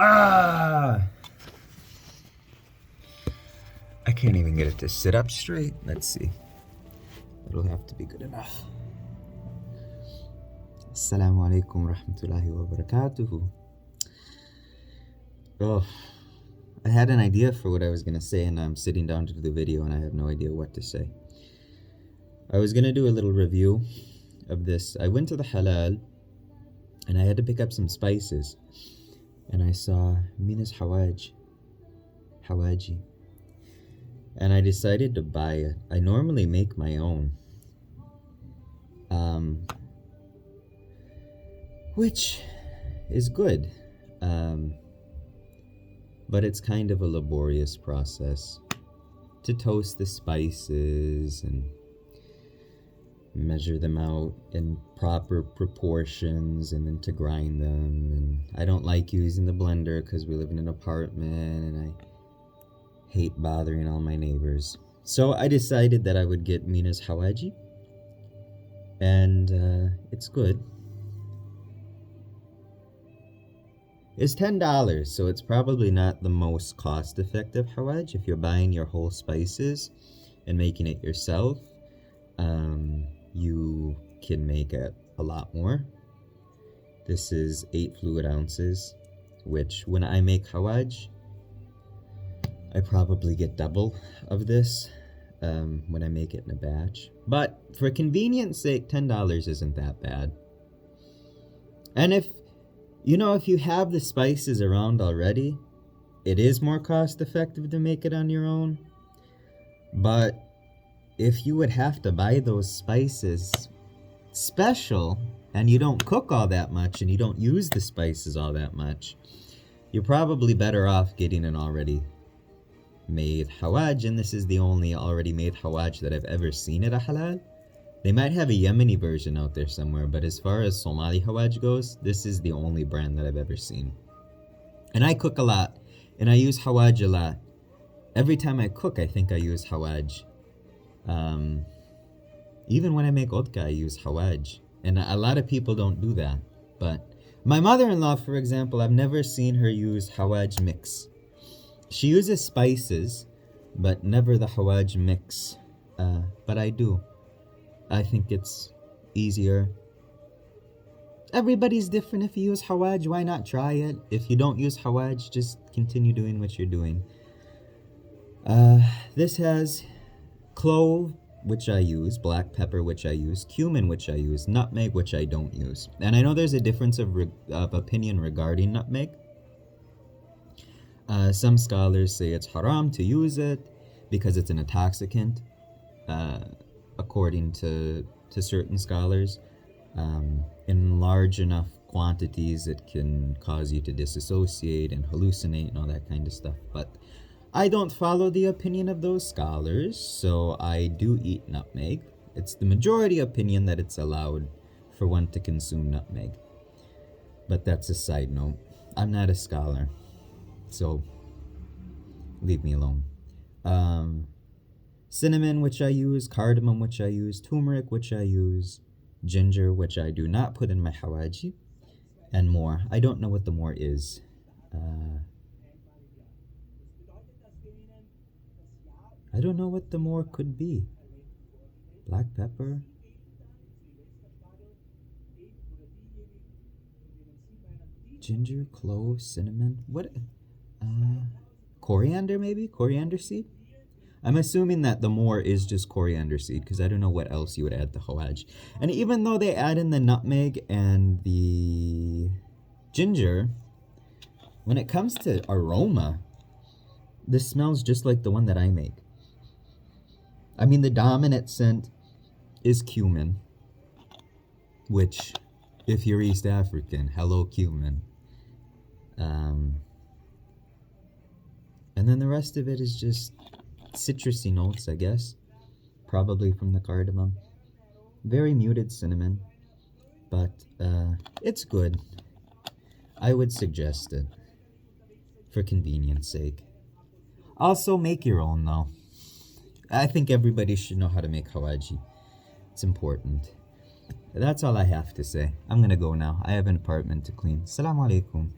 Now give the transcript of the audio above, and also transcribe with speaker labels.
Speaker 1: Ah! I can't even get it to sit up straight. Let's see. It'll have to be good enough. Assalamu alaikum rahmatullahi wa barakatuhu. Oh, I had an idea for what I was going to say, and I'm sitting down to do the video, and I have no idea what to say. I was going to do a little review of this. I went to the halal, and I had to pick up some spices. And I saw mina's xawaaji. And I decided to buy it. I normally make my own. Which is good. But it's kind of a laborious process to toast the spices and measure them out in proper proportions and then to grind them. And I don't like using the blender because we live in an apartment and I hate bothering all my neighbors. So I decided that I would get mina's xawaaji, and it's good. It's $10, so it's probably not the most cost-effective xawaaji. If you're buying your whole spices and making it yourself, you can make it a lot more. This is 8 fluid ounces, which when I make xawaaji, I probably get double of this when I make it in a batch. But for convenience sake, $10 isn't that bad. And if you have the spices around already, it is more cost effective to make it on your own. But if you would have to buy those spices special and you don't cook all that much and you don't use the spices all that much, you're probably better off getting an already made xawaaji. And this is the only already made xawaaji that I've ever seen at a halal. They might have a Yemeni version out there somewhere, but as far as Somali xawaaji goes, this is the only brand that I've ever seen. And I cook a lot, and I use xawaaji a lot. Every time I cook, I think I use xawaaji. Even when I make otka, I use xawaaji. And a lot of people don't do that. But my mother-in-law, for example, I've never seen her use xawaaji mix. She uses spices, but never the xawaaji mix. But I do. I think it's easier. Everybody's different. If you use xawaaji, why not try it? If you don't use xawaaji, just continue doing what you're doing. This has clove, which I use, black pepper, which I use, cumin, which I use, nutmeg, which I don't use. And I know there's a difference of opinion regarding nutmeg. Some scholars say it's haram to use it because it's an intoxicant. According to certain scholars, in large enough quantities it can cause you to disassociate and hallucinate and all that kind of stuff. But I don't follow the opinion of those scholars, so I do eat nutmeg. It's the majority opinion that it's allowed for one to consume nutmeg. But that's a side note. I'm not a scholar, so leave me alone. Cinnamon, which I use, cardamom, which I use, turmeric, which I use, ginger, which I do not put in my xawaaji, and more. I don't know what the more is. I don't know what the more could be. Black pepper. Ginger, clove, cinnamon. What? Coriander, maybe? Coriander seed? I'm assuming that the more is just coriander seed because I don't know what else you would add to xawaaji. And even though they add in the nutmeg and the ginger, when it comes to aroma, this smells just like the one that I make. I mean, the dominant scent is cumin, which, if you're East African, hello cumin. And then the rest of it is just citrusy notes, I guess, probably from the cardamom. Very muted cinnamon, but it's good. I would suggest it for convenience sake. Also, make your own though. I think everybody should know how to make xawaaji. It's important. That's all I have to say. I'm gonna go now. I have an apartment to clean. Assalamu alaikum.